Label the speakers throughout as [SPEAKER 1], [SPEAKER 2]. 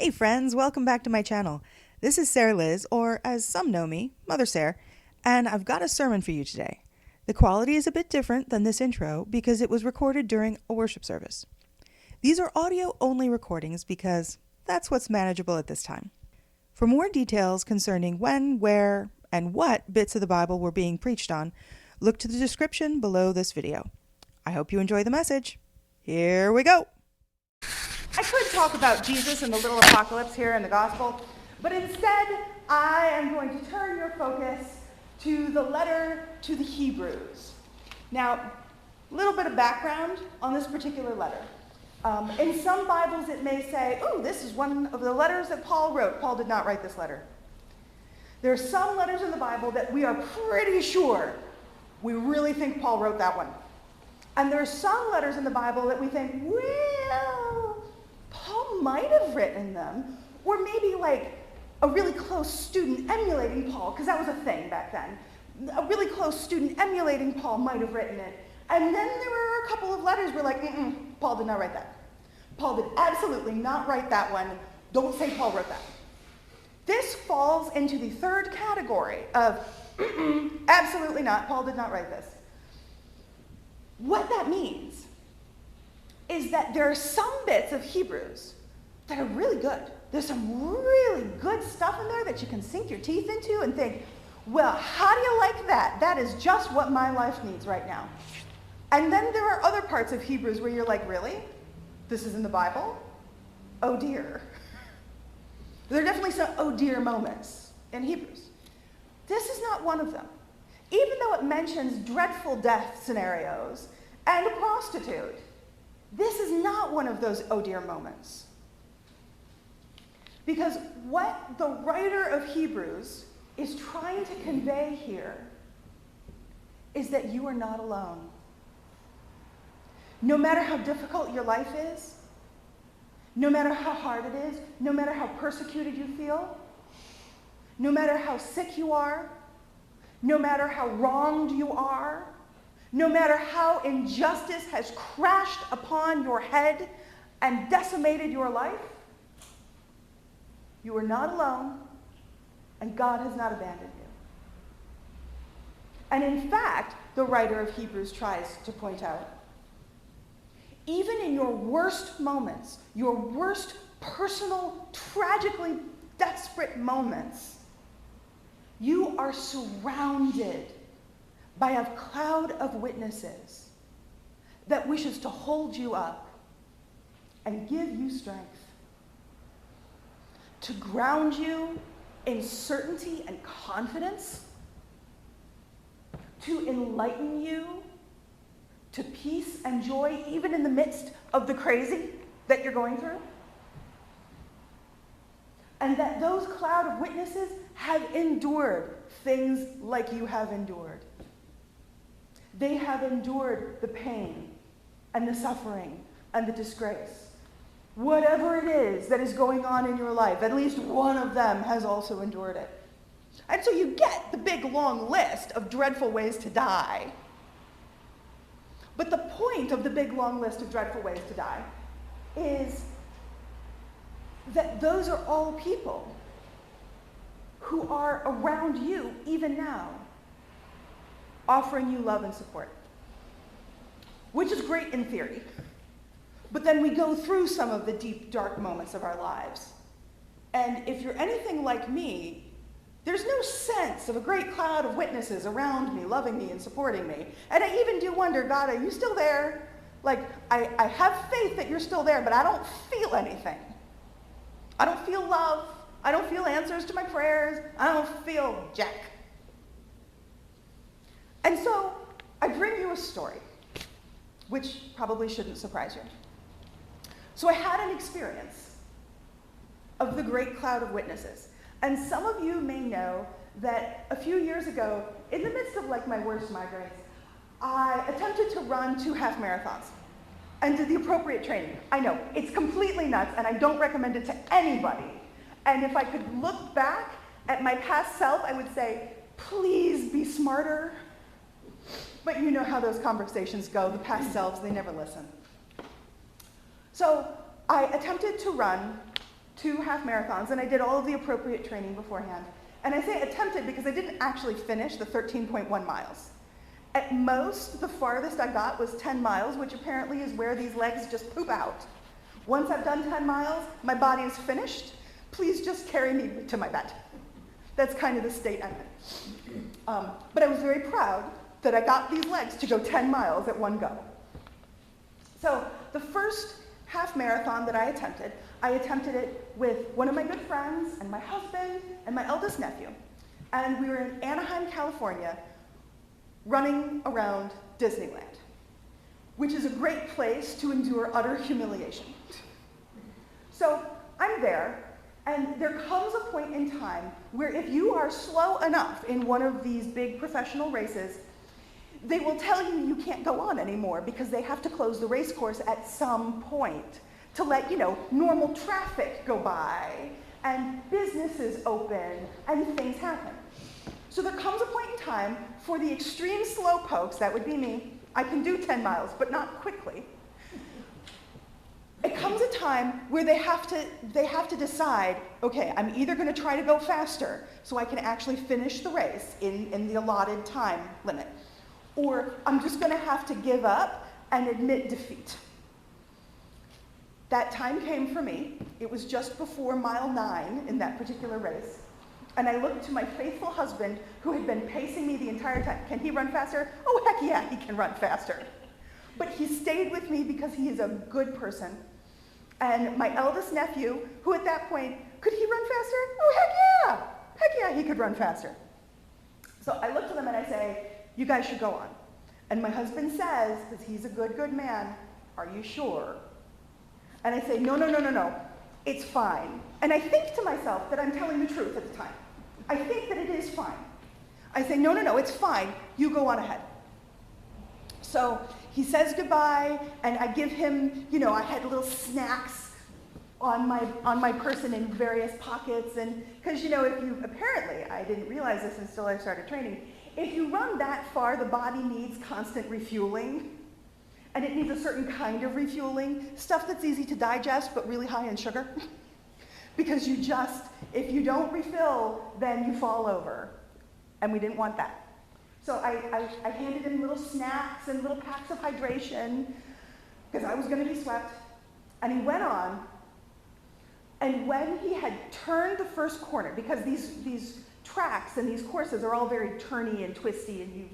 [SPEAKER 1] Hey friends, welcome back to my channel. This is Sare Liz, or as some know me, Mother Sare, and I've got a sermon for you today. The quality is a bit different than this intro because it was recorded during a worship service. These are audio-only recordings because that's what's manageable at this time. For more details concerning when, where, and what bits of the Bible were being preached on, look to the description below this video. I hope you enjoy the message. Here we go! I could talk about Jesus and the little apocalypse here in the gospel, but instead I am going to turn your focus to the letter to the Hebrews. Now, a little bit of background on this particular letter. In some Bibles it may say, oh, this is one of the letters that Paul wrote. Paul did not write this letter. There are some letters in the Bible that we are pretty sure we really think Paul wrote that one. And there are some letters in the Bible that we think, well, Paul might have written them, or maybe like a really close student emulating Paul, because that was a thing back then. A really close student emulating Paul might have written it. And then there were a couple of letters where like, Paul did not write that. Paul did absolutely not write that one. Don't say Paul wrote that. This falls into the third category of absolutely not, Paul did not write this. What that means is that there are some bits of Hebrews that are really good. There's some really good stuff in there that you can sink your teeth into and think, well, how do you like that? That is just what my life needs right now. And then there are other parts of Hebrews where you're like, really? This is in the Bible? Oh dear. There are definitely some oh dear moments in Hebrews. This is not one of them. Even though it mentions dreadful death scenarios and a prostitute, this is not one of those oh dear moments. Because what the writer of Hebrews is trying to convey here is that you are not alone. No matter how difficult your life is, no matter how hard it is, no matter how persecuted you feel, no matter how sick you are, no matter how wronged you are, no matter how injustice has crashed upon your head and decimated your life, you are not alone, and God has not abandoned you. And in fact, the writer of Hebrews tries to point out, even in your worst moments, your worst personal, tragically desperate moments, you are surrounded by a cloud of witnesses that wishes to hold you up and give you strength, to ground you in certainty and confidence, to enlighten you to peace and joy even in the midst of the crazy that you're going through. And that those cloud of witnesses have endured things like you have endured. They have endured the pain and the suffering and the disgrace. Whatever it is that is going on in your life, at least one of them has also endured it. And so you get the big long list of dreadful ways to die. But the point of the big long list of dreadful ways to die is that those are all people who are around you even now, offering you love and support, which is great in theory. But then we go through some of the deep, dark moments of our lives. And if you're anything like me, there's no sense of a great cloud of witnesses around me, loving me and supporting me. And I even do wonder, God, are you still there? Like, I have faith that you're still there, but I don't feel anything. I don't feel love. I don't feel answers to my prayers. I don't feel jack. And so I bring you a story, which probably shouldn't surprise you. So I had an experience of the great cloud of witnesses. And some of you may know that a few years ago, in the midst of like my worst migraines, I attempted to run 2 half marathons and did the appropriate training. I know, it's completely nuts, and I don't recommend it to anybody. And if I could look back at my past self, I would say, please be smarter. But you know how those conversations go. The past selves, they never listen. So I attempted to run 2 half marathons, and I did all of the appropriate training beforehand. And I say attempted because I didn't actually finish the 13.1 miles. At most, the farthest I got was 10 miles, which apparently is where these legs just poop out. Once I've done 10 miles, my body is finished. Please just carry me to my bed. That's kind of the state I'm in. But I was very proud that I got these legs to go 10 miles at one go. So the first half marathon that I attempted it with one of my good friends and my husband and my eldest nephew. And we were in Anaheim, California, running around Disneyland, which is a great place to endure utter humiliation. So I'm there, and there comes a point in time where if you are slow enough in one of these big professional races, they will tell you you can't go on anymore because they have to close the race course at some point to let, normal traffic go by and businesses open and things happen. So there comes a point in time for the extreme slow pokes, that would be me. I can do 10 miles, but not quickly. It comes a time where they have to decide, okay, I'm either going to try to go faster so I can actually finish the race in the allotted time limit, or I'm just going to have to give up and admit defeat. That time came for me. It was just before mile 9 in that particular race. And I looked to my faithful husband, who had been pacing me the entire time. Can he run faster? Oh, heck yeah, he can run faster. But he stayed with me because he is a good person. And my eldest nephew, who at that point, could he run faster? Oh, heck yeah! Heck yeah, he could run faster. So I look to them and I say, you guys should go on. And my husband says, because he's a good man, are you sure? And I say, no, it's fine. And I think to myself that I'm telling the truth at the time. I think that it is fine. I say, no, it's fine. You go on ahead. So he says goodbye, and I give him, I had little snacks on my person in various pockets, and because apparently, I didn't realize this until I started training, if you run that far, the body needs constant refueling, and it needs a certain kind of refueling, stuff that's easy to digest but really high in sugar, because if you don't refill, then you fall over, and we didn't want that. So I handed him little snacks and little packs of hydration, because I was going to be swept, and he went on, and when he had turned the first corner, because these tracks and these courses are all very turny and twisty, and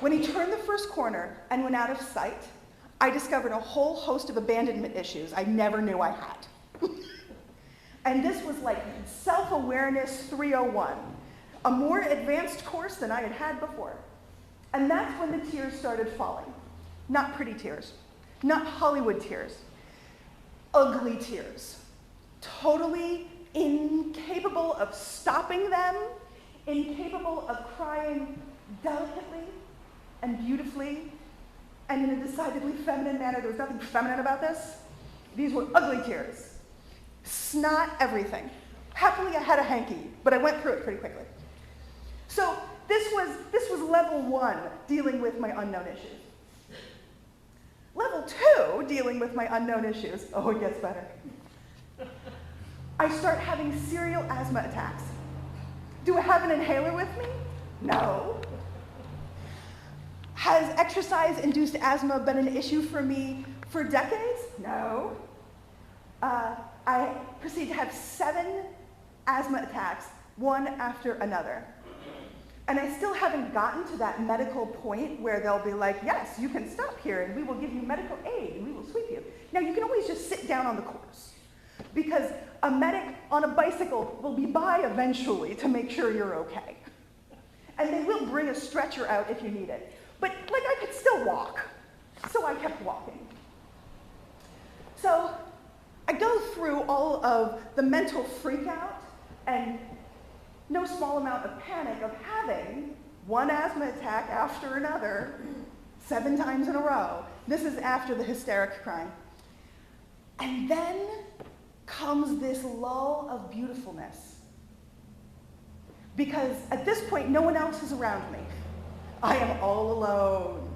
[SPEAKER 1] when he turned the first corner and went out of sight, I discovered a whole host of abandonment issues I never knew I had. And this was like self-awareness 301, a more advanced course than I had had before. And that's when the tears started falling. Not pretty tears, not Hollywood tears, ugly tears. Totally incapable of stopping them, incapable of crying delicately and beautifully and in a decidedly feminine manner. There was nothing feminine about this. These were ugly tears. Snot everything. Happily, I had a hanky, but I went through it pretty quickly. So this was level 1, dealing with my unknown issues. Level 2, dealing with my unknown issues. Oh, it gets better. I start having serial asthma attacks. Do I have an inhaler with me? No. Has exercise-induced asthma been an issue for me for decades? No. I proceed to have 7 asthma attacks, one after another. And I still haven't gotten to that medical point where they'll be like, yes, you can stop here and we will give you medical aid and we will sweep you. Now, you can always just sit down on the course because a medic on a bicycle will be by eventually to make sure you're okay. And they will bring a stretcher out if you need it. But I could still walk, so I kept walking. So I go through all of the mental freak out and no small amount of panic of having one asthma attack after another 7 times in a row. This is after the hysteric crying. And then comes this lull of beautifulness. Because at this point, no one else is around me. I am all alone.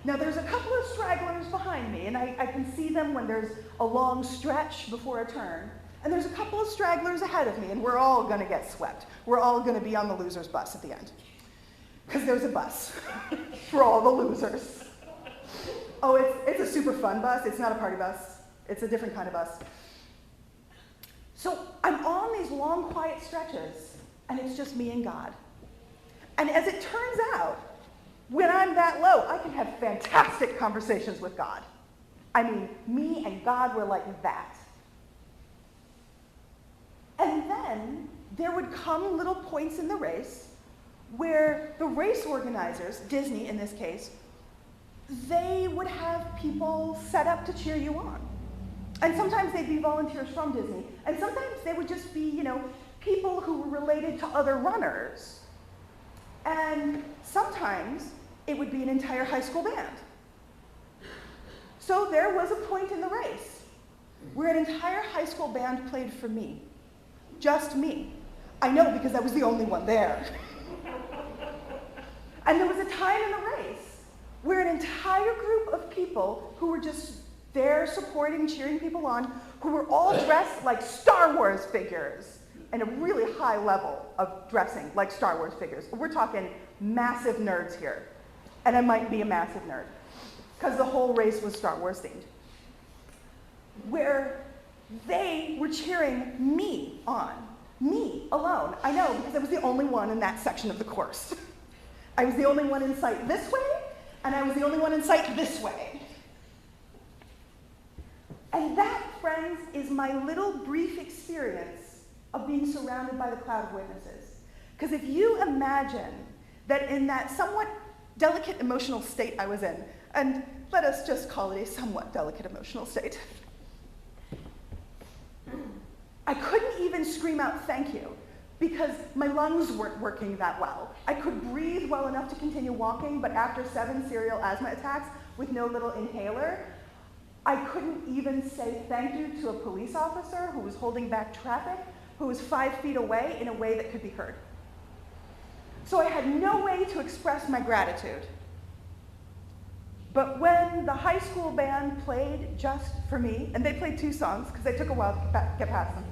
[SPEAKER 1] Now, there's a couple of stragglers behind me, and I can see them when there's a long stretch before a turn. And there's a couple of stragglers ahead of me, and we're all going to get swept. We're all going to be on the loser's bus at the end. Because there's a bus for all the losers. Oh, it's a super fun bus. It's not a party bus. It's a different kind of bus. So I'm on these long, quiet stretches, and it's just me and God. And as it turns out, when I'm that low, I can have fantastic conversations with God. I mean, me and God were like that. And then there would come little points in the race where the race organizers, Disney in this case, they would have people set up to cheer you on. And sometimes they'd be volunteers from Disney. And sometimes they would just be, people who were related to other runners. And sometimes it would be an entire high school band. So there was a point in the race where an entire high school band played for me. Just me. I know because I was the only one there. And there was a time in the race where an entire group of people who were just there supporting, cheering people on, who were all dressed like Star Wars figures, and a really high level of dressing like Star Wars figures. We're talking massive nerds here. And I might be a massive nerd, because the whole race was Star Wars themed. Where they were cheering me on. Me alone. I know, because I was the only one in that section of the course. I was the only one in sight this way, and I was the only one in sight this way. And that, friends, is my little brief experience of being surrounded by the cloud of witnesses. Because if you imagine that in that somewhat delicate emotional state I was in, and let us just call it a somewhat delicate emotional state, I couldn't even scream out thank you because my lungs weren't working that well. I could breathe well enough to continue walking, but after 7 serial asthma attacks with no little inhaler, I couldn't even say thank you to a police officer who was holding back traffic, who was 5 feet away in a way that could be heard. So I had no way to express my gratitude. But when the high school band played just for me, and they played 2 songs because they took a while to get past them.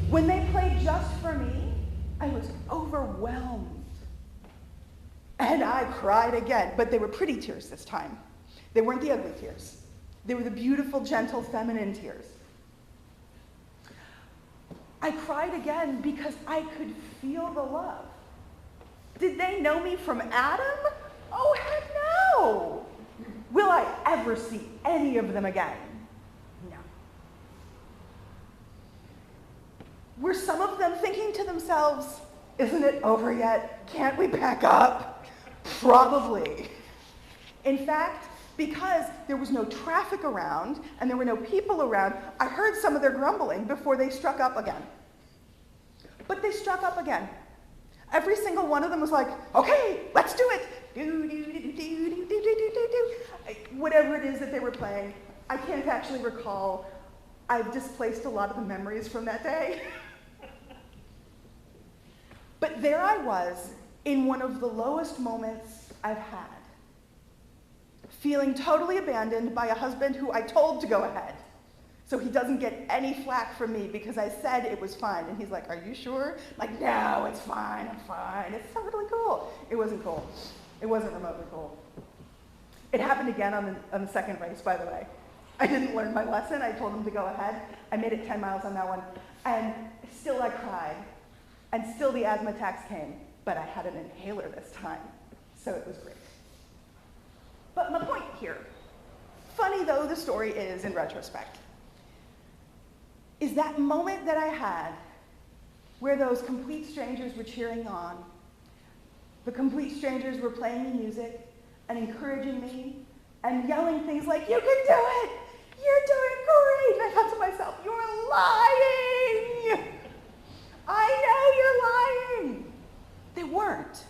[SPEAKER 1] When they played just for me, I was overwhelmed. And I cried again, but they were pretty tears this time. They weren't the ugly tears. They were the beautiful, gentle, feminine tears. I cried again because I could feel the love. Did they know me from Adam? Oh, heck no! Will I ever see any of them again? No. Were some of them thinking to themselves, isn't it over yet? Can't we pack up? Probably. In fact, because there was no traffic around and there were no people around, I heard some of their grumbling before they struck up again. But they struck up again. Every single one of them was like, okay, let's do it. Whatever it is that they were playing, I can't actually recall. I've displaced a lot of the memories from that day. But there I was in one of the lowest moments I've had, feeling totally abandoned by a husband who I told to go ahead, so he doesn't get any flack from me because I said it was fine. And he's like, are you sure? I'm like, no, it's fine, I'm fine. It's totally cool. It wasn't cool. It wasn't remotely cool. It happened again on the second race, by the way. I didn't learn my lesson. I told him to go ahead. I made it 10 miles on that one. And still I cried. And still the asthma attacks came. But I had an inhaler this time. So it was great. But my point here, funny though the story is in retrospect, is that moment that I had where those complete strangers were cheering on, the complete strangers were playing me music and encouraging me and yelling things like, you can do it! You're doing great! And I thought to myself, you're lying! I know you're lying! They weren't.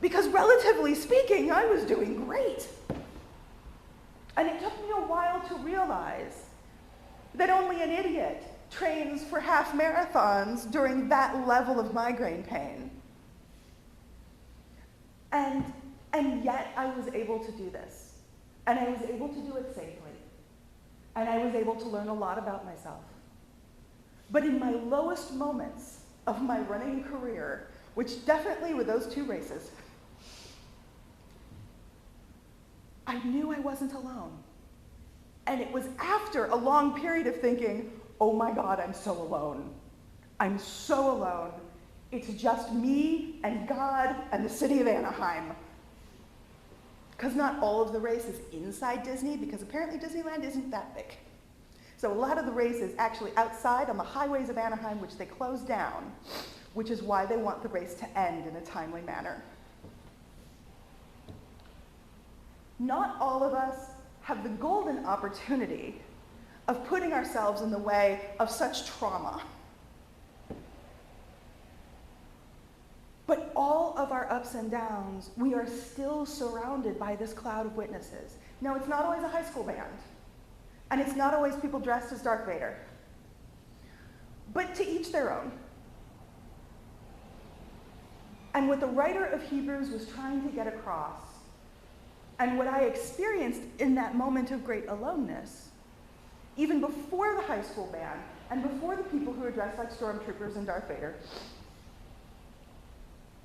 [SPEAKER 1] Because relatively speaking, I was doing great. And it took me a while to realize that only an idiot trains for half marathons during that level of migraine pain. And yet I was able to do this. And I was able to do it safely. And I was able to learn a lot about myself. But in my lowest moments of my running career, which definitely were those 2 races, I knew I wasn't alone. And it was after a long period of thinking, oh my God, I'm so alone. I'm so alone. It's just me and God and the city of Anaheim. Because not all of the race is inside Disney, because apparently Disneyland isn't that big. So a lot of the race is actually outside on the highways of Anaheim, which they closed down, which is why they want the race to end in a timely manner. Not all of us have the golden opportunity of putting ourselves in the way of such trauma. But all of our ups and downs, we are still surrounded by this cloud of witnesses. Now, it's not always a high school band, and it's not always people dressed as Darth Vader. But to each their own. And what the writer of Hebrews was trying to get across, and what I experienced in that moment of great aloneness, even before the high school band, and before the people who were dressed like stormtroopers and Darth Vader,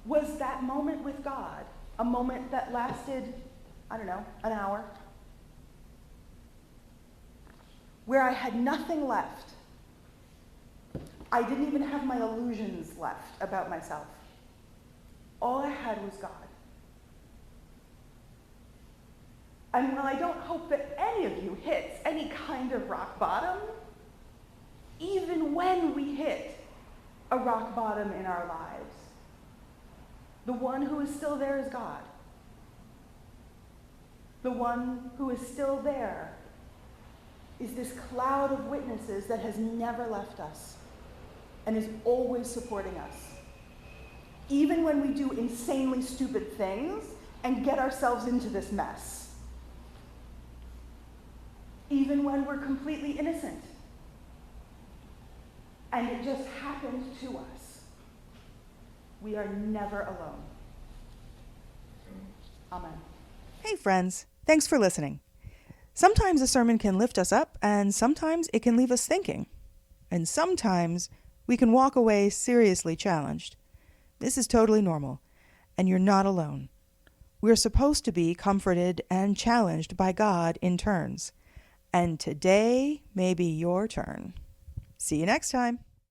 [SPEAKER 1] was that moment with God, a moment that lasted, I don't know, an hour, where I had nothing left. I didn't even have my illusions left about myself. All I had was God. And while I don't hope that any of you hits any kind of rock bottom, even when we hit a rock bottom in our lives, the one who is still there is God. The one who is still there is this cloud of witnesses that has never left us and is always supporting us. Even when we do insanely stupid things and get ourselves into this mess. Even when we're completely innocent and it just happened to us. We are never alone. Amen.
[SPEAKER 2] Hey friends, thanks for listening. Sometimes a sermon can lift us up, and sometimes it can leave us thinking. And sometimes we can walk away seriously challenged. This is totally normal, and you're not alone. We're supposed to be comforted and challenged by God in turns. And today may be your turn. See you next time.